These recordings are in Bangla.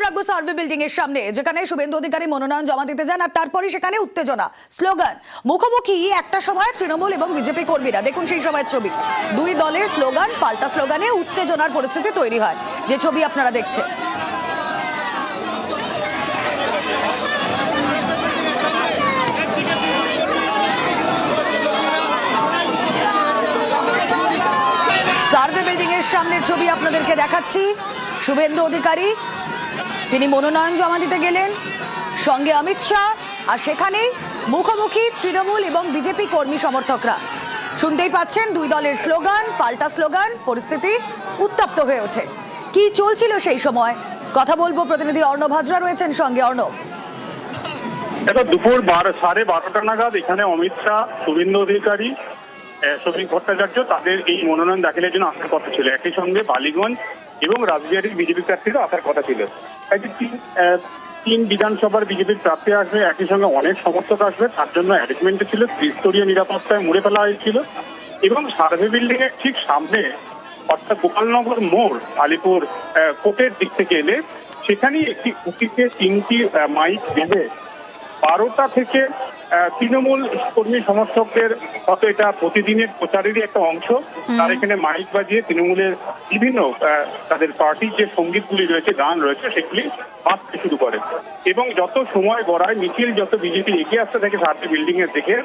রাখবো সার্ভে বিল্ডিং এর সামনে, যেখানে শুভেন্দু অধিকারী মনোনয়ন জমা দিতে যান আর তারপরই সেখানে উত্তেজনা, স্লোগান, মুখোমুখি একটা সময় তৃণমূল এবং বিজেপি কর্মীরা। দেখুন সেই সময়ের ছবি, দুই দলের স্লোগান পাল্টা স্লোগানে উত্তেজনার পরিস্থিতি তৈরি হয়, যে ছবি আপনারা দেখছেন। সার্ভে বিল্ডিং এর সামনের ছবি আপনাদেরকে দেখাচ্ছি। শুভেন্দু অধিকারী তিনি মনোনয়ন জমা দিতে গেলেন, সঙ্গে অমিত শাহ, আর সেখানেই মুখোমুখি তৃণমূল এবং বিজেপি কর্মী সমর্থকরা। শুনতেই পাচ্ছেন দুই দলের স্লোগান পাল্টা স্লোগান, পরিস্থিতি উত্তপ্ত হয়ে ওঠে। কি চলছিল সেই সময় কথা বলবো, প্রতিনিধি অর্ণব হাজরা রয়েছেন সঙ্গে। অর্ণব, এটা দুপুর 12:30 নাগাদ এখানে অমিত শাহ, শুভেন্দু অধিকারী, শ্রমিক ভট্টাচার্য তাদের এই মনোনয়ন দাখিলের জন্য আসার কথা ছিল। একই সঙ্গে বালিগঞ্জ এবং রাসবিহারীর বিজেপি প্রার্থীরা আসার কথা ছিল। তিন বিধানসভার বিজেপির প্রার্থী আসবে, একই সঙ্গে অনেক সমর্থক আসবে, তার জন্য অ্যারেঞ্জমেন্ট ছিল, ত্রিস্তরীয় নিরাপত্তায় মুড়ে ফেলা হয়েছিল। এবং সার্ভে বিল্ডিং এর ঠিক সামনে অর্থাৎ গোপালনগর মোড়, আলিপুর কোর্টের দিক থেকে এলে সেখানেই একটি কুটিতে 3টি মাইক বেঁধে 12টা থেকে তৃণমূল কর্মী সমর্থকদের, হয়তো এটা প্রতিদিনের প্রচারেরই একটা অংশ, তার এখানে মাইক বাজিয়ে তৃণমূলের বিভিন্ন তাদের পার্টির যে সঙ্গীতগুলি রয়েছে, গান রয়েছে, সেগুলি বাজতে শুরু করে। এবং যত সময় গড়ায়, মিছিল যত বিজেপি এগিয়ে আসতে থাকে সার্ভে বিল্ডিং এর দিকে,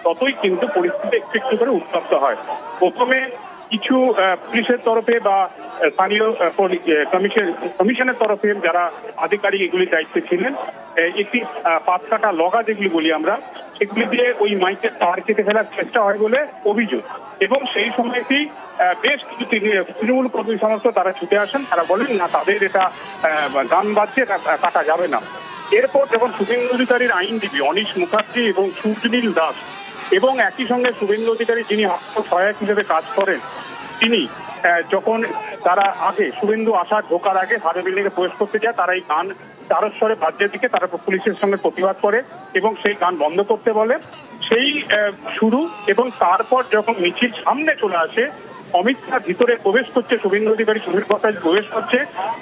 ততই কিন্তু পরিস্থিতি একটু একটু করে উত্তপ্ত হয়। প্রথমে কিছু পুলিশের তরফে বা স্থানীয় কমিশনের তরফে যারা আধিকারিক এগুলির দায়িত্বে ছিলেন, একটি পাত কাটা লগা যেগুলি বলি আমরা, সেগুলি দিয়ে ওই মাইকের তার কেটে ফেলার চেষ্টা হয় বলে অভিযোগ। এবং সেই সময়তেই বেশ কিছু তৃণমূল কর্মী সমস্ত তারা ছুটে আসেন, তারা বলেন না তাদের এটা গান বাজছে, এটা কাটা যাবে না। এরপর যখন শুভেন্দু অধিকারীর আইনজীবী অনিশ মুখার্জি এবং সূর্যনীল দাস এবং একই সঙ্গে শুভেন্দু অধিকারী যিনি সহায়ক হিসেবে কাজ করেন, তিনি যখন তারা আগে শুভেন্দু ঢোকার আগে সার্ভে বিল্ডিং এ প্রবেশ করতে যায়, তারা এই গান তারস্বরে বাজতে দিকে তারা পুলিশের সঙ্গে প্রতিবাদ করে এবং সেই গান বন্ধ করতে বলে। সেই শুরু। এবং তারপর যখন মিছিল সামনে চলে আসে, অমিত শাহ ভিতরে প্রবেশ করছে, শুভেন্দু অধিকারী শ্রমিক ভট্টাচার্য প্রবেশ করছে,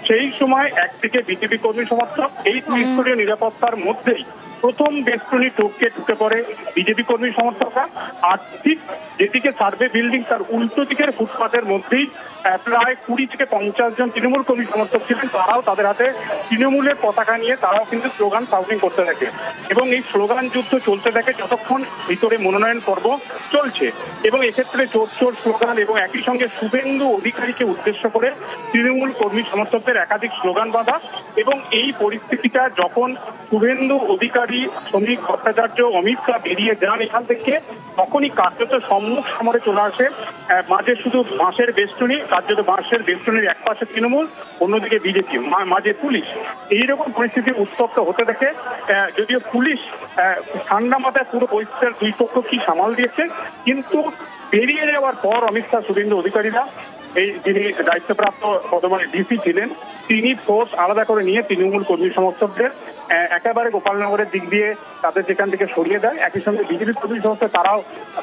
সেই সময় একদিকে বিজেপি কর্মী সমর্থক এই ত্রিস্তরীয় নিরাপত্তার মধ্যেই প্রথম বেষ্টনী টপকে ঢুকে পড়ে বিজেপি কর্মী সমর্থকরা। আর ঠিক যেদিকে সার্ভে বিল্ডিং তার উল্টো দিকের ফুটপাতের মধ্যেই প্রায় 20 থেকে 50 জন তৃণমূল কর্মী সমর্থক ছিলেন, তারাও তাদের হাতে তৃণমূলের পতাকা নিয়ে তারাও কিন্তু স্লোগান সাউন্ডিং করতে থাকে। এবং এই স্লোগান যুদ্ধ চলতে থাকে যতক্ষণ ভিতরে মনোনয়ন পর্ব চলছে। এবং এক্ষেত্রে চোর চোর স্লোগান এবং একই সঙ্গে শুভেন্দু অধিকারীকে উদ্দেশ্য করে তৃণমূল কর্মী সমর্থকদের একাধিক স্লোগান বাঁধা। এবং এই পরিস্থিতিটা যখন শুভেন্দু অধিকারী, শ্রমিক ভট্টাচার্য, অমিত শাহ বেরিয়ে যান এখান থেকে, তখনই কার্যত সম্মুখ সমরে চলে আসে। মাঝে শুধু বাঁশের বেষ্টনী, কার্যত বাঁশের বেষ্টনীর এক পাশে তৃণমূল, অন্যদিকে বিজেপি, মাঝে পুলিশ। এইরকম পরিস্থিতি উত্তপ্ত হতে থাকে। যদিও পুলিশ ঠান্ডা মাথায় পুরো পরিস্থিতির দুই পক্ষ কি সামাল দিয়েছে, কিন্তু বেরিয়ে যাওয়ার পর অমিত শাহ, শুভেন্দু অধিকারীরা, এই যিনি দায়িত্বপ্রাপ্ত বর্তমানে ডিসি ছিলেন, তিনি ফোর্স আলাদা করে নিয়ে তৃণমূল কর্মী সমর্থকদের একেবারে গোপালনগরের দিক দিয়ে তাদের যেখান থেকে সরিয়ে দেয়। একই সঙ্গে বিজেপি কর্মী সমর্থক তারাও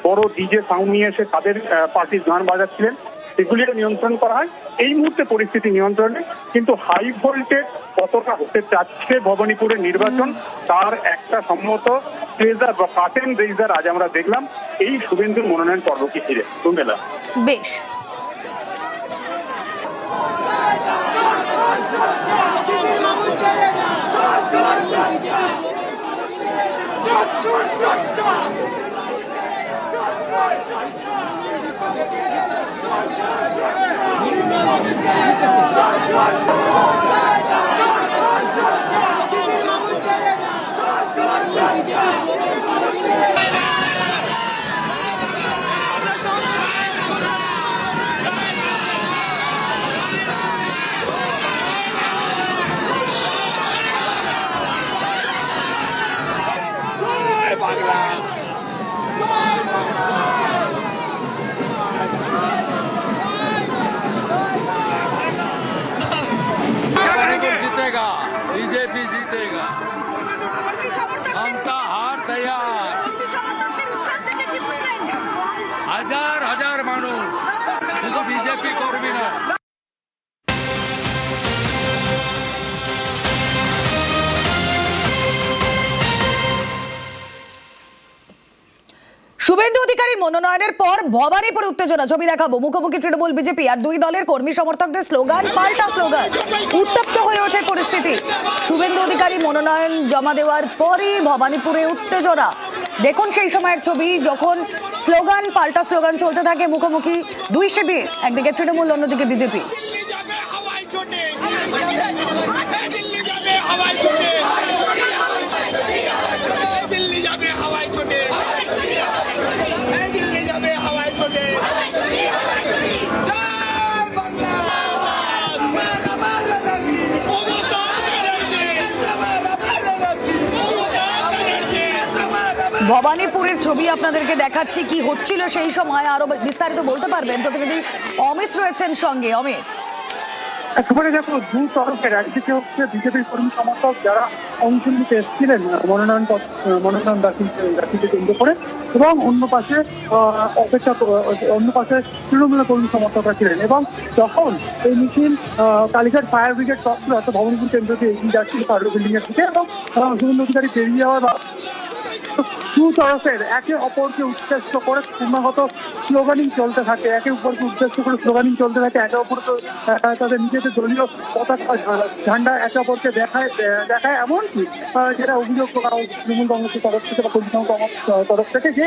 বড় ডিজে সাউন্ড নিয়ে এসে তাদের পার্টির গান বাজাচ্ছিলেন, সেগুলিও নিয়ন্ত্রণ করা হয়। এই মুহূর্তে পরিস্থিতি নিয়ন্ত্রণে, কিন্তু হাই ভোল্টেজ কতটা হতে চাচ্ছে ভবানীপুরের নির্বাচন, তার একটা সম্মত ট্রেজার বা পার্টেন রেজার আজ আমরা দেখলাম এই শুভেন্দুর মনোনয়ন পর্বকে ঘিরে। ধন্যবাদ। বেশ। শুভেন্দু অধিকারীর মনোনয়নের পর ভবানীপুরে উত্তেজনা, ছবি দেখাবো। মুখোমুখি তৃণমূল বিজেপি আর দুই দলের কর্মী সমর্থকদের স্লোগান পাল্টা স্লোগান, উত্তপ্ত হয়ে ওঠে পরিস্থিতি। শুভেন্দু অধিকারী মনোনয়ন জমা দেওয়ার পরই ভবানীপুরে উত্তেজনা। দেখুন সেই সময়ের ছবি, যখন স্লোগান পাল্টা স্লোগান চলতে থাকে মুখোমুখি দুই শিবির, একদিকে তৃণমূল অন্যদিকে বিজেপি। ভবানীপুরের ছবি আপনাদেরকে দেখাচ্ছি, কি হচ্ছিল সেই সময় আরো বিস্তারিত বলতে পারবেন প্রতিনিধি অমিত রয়েছেন সঙ্গে। অমিত, একেবারে দেখো, দু তরফের, একদিকে হচ্ছে বিজেপির কর্মী সমর্থক যারা অংশ নিতে এসেছিলেন মনোনয়ন দাখিলকে কেন্দ্র করে, এবং অন্য পাশে তৃণমূলের কর্মী সমর্থকরা ছিলেন। এবং যখন এই মিছিল কালীঘাট ফায়ার ব্রিগেড চত্বর অর্থাৎ ভবানীপুর কেন্দ্র দিয়ে এগিয়ে যাচ্ছিল ফায়ার বিল্ডিং এর দিকে, এবং শুভেন্দু অধিকারী বেরিয়ে যাওয়ার দু তরফের একে অপরকে উদ্দেশ্য করে ক্রমাগত স্লোগানিং চলতে থাকে, একে অপরকে উদ্দেশ্য করে স্লোগানিং চলতে থাকে, একে অপরকে তাদের নিজেদের দলীয় পতাকা ঝান্ডা একে অপরকে দেখায়, এমনকি যেটা অভিযোগ করা হচ্ছে তৃণমূল কংগ্রেসের তরফ থেকে বা কর্মী সমর্থক তরফ থেকে, যে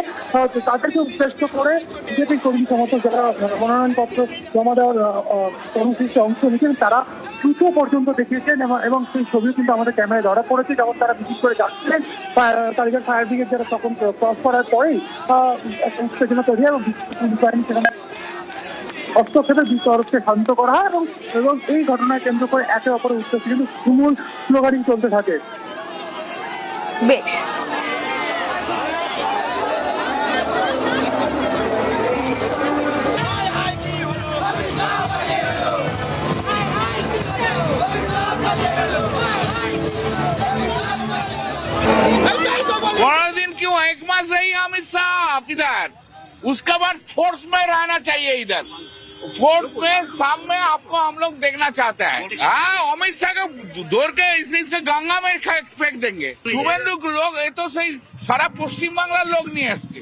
তাদেরকে উদ্দেশ্য করে বিজেপির কর্মী সমর্থক যারা মনোনয়নপত্র জমা দেওয়ার কর্মসূচিতে অংশ নিয়েছেন তারা জুতো পর্যন্ত দেখিয়েছেন, এবং সেই ছবিও কিন্তু আমাদের ক্যামেরায় ধরা পড়েছে। যখন তারা বিশেষ করে যাচ্ছিলেন কালীঘাট ফায়ার ব্রিগেড যারা তখন ক্রস করার পরেই উত্তেজনা তৈরি হয় এবং পুলিশ বাহিনী সেখানে হস্তক্ষেপে দুই তরফকে শান্ত করা হয়, এবং এই ঘটনায় কেন্দ্র করে একে অপরের উদ্দেশ্যে কিন্তু তুমুল স্লোগানিং চলতে থাকে। বেশ, दिन क्यों 1 मास रही अमित शाह इधर, उसके बाद फोर्स में रहना चाहिए इधर, फोर्स में सामने आपको हम लोग देखना चाहते हैं। हाँ, अमित शाह को दौड़ के इसके गंगा में फेंक देंगे। শুভেন্দু লোক এ তো সেই সারা পশ্চিম বাংলার লোক নিয়ে আসছে,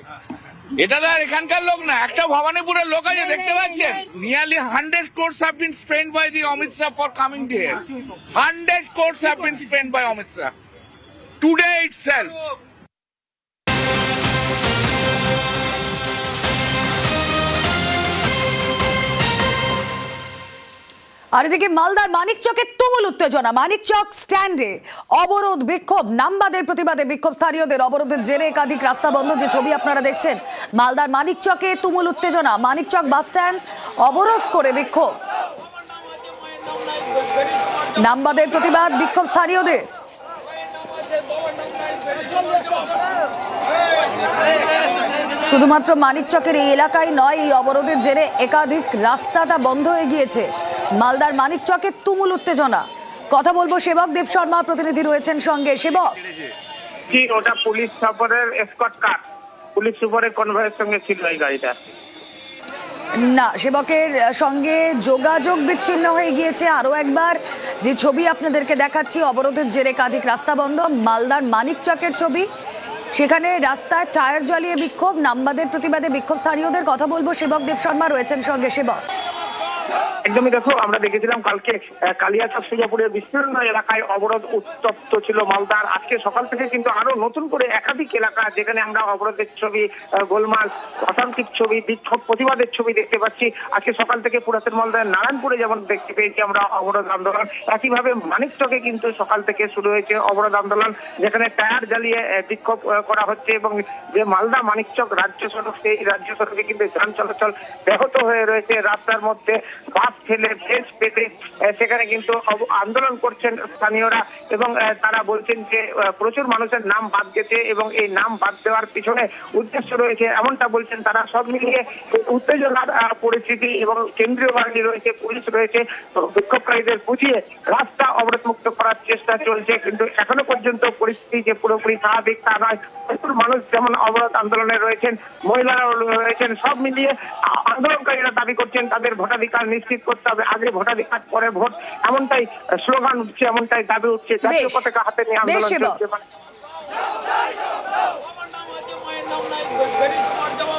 এটা তো আর এখানকার লোক না। একটা ভবানীপুরের লোক আছে, দেখতে পাচ্ছেন, nearly 100 crores have been spent by the Amit Shah for coming here. 100 crores have been spent by Amit Shah today itself. আর এদিকে মালদার মানিকচকে তুমুল উত্তেজনা। মানিকচক স্ট্যান্ডে অবরোধ বিক্ষোভ, নামবাদের প্রতিবাদে বিক্ষোভ স্থানীয়দের। অবরোধের জেরে একাধিক রাস্তা বন্ধ, যে ছবি আপনারা দেখছেন। মালদার মানিকচকে তুমুল উত্তেজনা, মানিকচক বাস স্ট্যান্ড অবরোধ করে বিক্ষোভ, নামবাদের প্রতিবাদ বিক্ষোভ স্থানীয়দের। শুধুমাত্র মানিকচকের এই এলাকায় নয়, এই অবরোধের জেরে একাধিক রাস্তাটা বন্ধ হয়ে গিয়েছে। মালদার মানিকচকে তুমুল উত্তেজনা। কথা বলবো সেবক দেব শর্মা, প্রতিনিধি রয়েছেন সঙ্গে। সেবক, কি ওটা পুলিশ সুপারের এসকর্ট কার, পুলিশ সুপারের কনভয়ের সঙ্গে ছিল এই গাড়িটা? না, সেবকের সঙ্গে যোগাযোগ বিচ্ছিন্ন হয়ে গিয়েছে। আরো একবার যে ছবি আপনাদেরকে দেখাচ্ছি, অবরোধের জেরে একাধিক রাস্তা বন্ধ। মালদার মানিকচকের ছবি, সেখানে রাস্তায় টায়ার জ্বালিয়ে বিক্ষোভ, নামবাদের প্রতিবাদে বিক্ষোভ স্থানীয়দের। কথা বলবো সেবক দেব শর্মা রয়েছেন সঙ্গে। সেবক, একদমই, দেখো, আমরা দেখেছিলাম কালকে কালিয়াচক সুজাপুরের বিস্তীর্ণ এলাকায় অবরোধ উত্তপ্ত ছিল মালদার। আজকে সকাল থেকে কিন্তু আরো নতুন করে একাধিক এলাকা যেখানে আমরা অবরোধের ছবি, গোলমাল, অশান্তির ছবি, বিক্ষোভ প্রতিবাদের ছবি দেখতে পাচ্ছি। আজকে সকাল থেকে পুরাতন মালদার নারায়ণপুরে যেমন দেখতে পেয়েছি আমরা অবরোধ আন্দোলন, একইভাবে মানিকচকে কিন্তু সকাল থেকে শুরু হয়েছে অবরোধ আন্দোলন, যেখানে টায়ার জ্বালিয়ে বিক্ষোভ করা হচ্ছে। এবং যে মালদা মানিকচক রাজ্য সড়ক, সেই রাজ্য সড়কে কিন্তু যান চলাচল ব্যাহত হয়ে রয়েছে। রাস্তার মধ্যে বাস ঠেলে বেঞ্চ পেতে সেখানে কিন্তু আন্দোলন করছেন স্থানীয়রা, এবং তারা বলছেন যে প্রচুর মানুষের নাম বাদ গেছে এবং এই নাম বাদ দেওয়ার পিছনে উদ্দেশ্য রয়েছে, এমনটা বলছেন তারা। সব মিলিয়ে উত্তেজনার পরিস্থিতি, এবং কেন্দ্রীয় বাহিনী রয়েছে, পুলিশ রয়েছে, বিক্ষোভকারীদের বুঝিয়ে রাস্তা অবরোধ মুক্ত করার চেষ্টা চলছে। কিন্তু এখনো পর্যন্ত পরিস্থিতি যে পুরোপুরি স্বাভাবিক তা নয়। প্রচুর মানুষ যেমন অবরোধ আন্দোলনে রয়েছেন, মহিলারাও রয়েছেন। সব মিলিয়ে আন্দোলনকারীরা দাবি করছেন তাদের ভোটাধিকার নিশ্চিত করতে হবে, আগে ভোটাধিকার পরে ভোট, এমনটাই স্লোগান উঠছে, এমনটাই দাবি উঠছে। জাতীয় পতাকা হাতে নিয়ে আন্দোলন চলছে।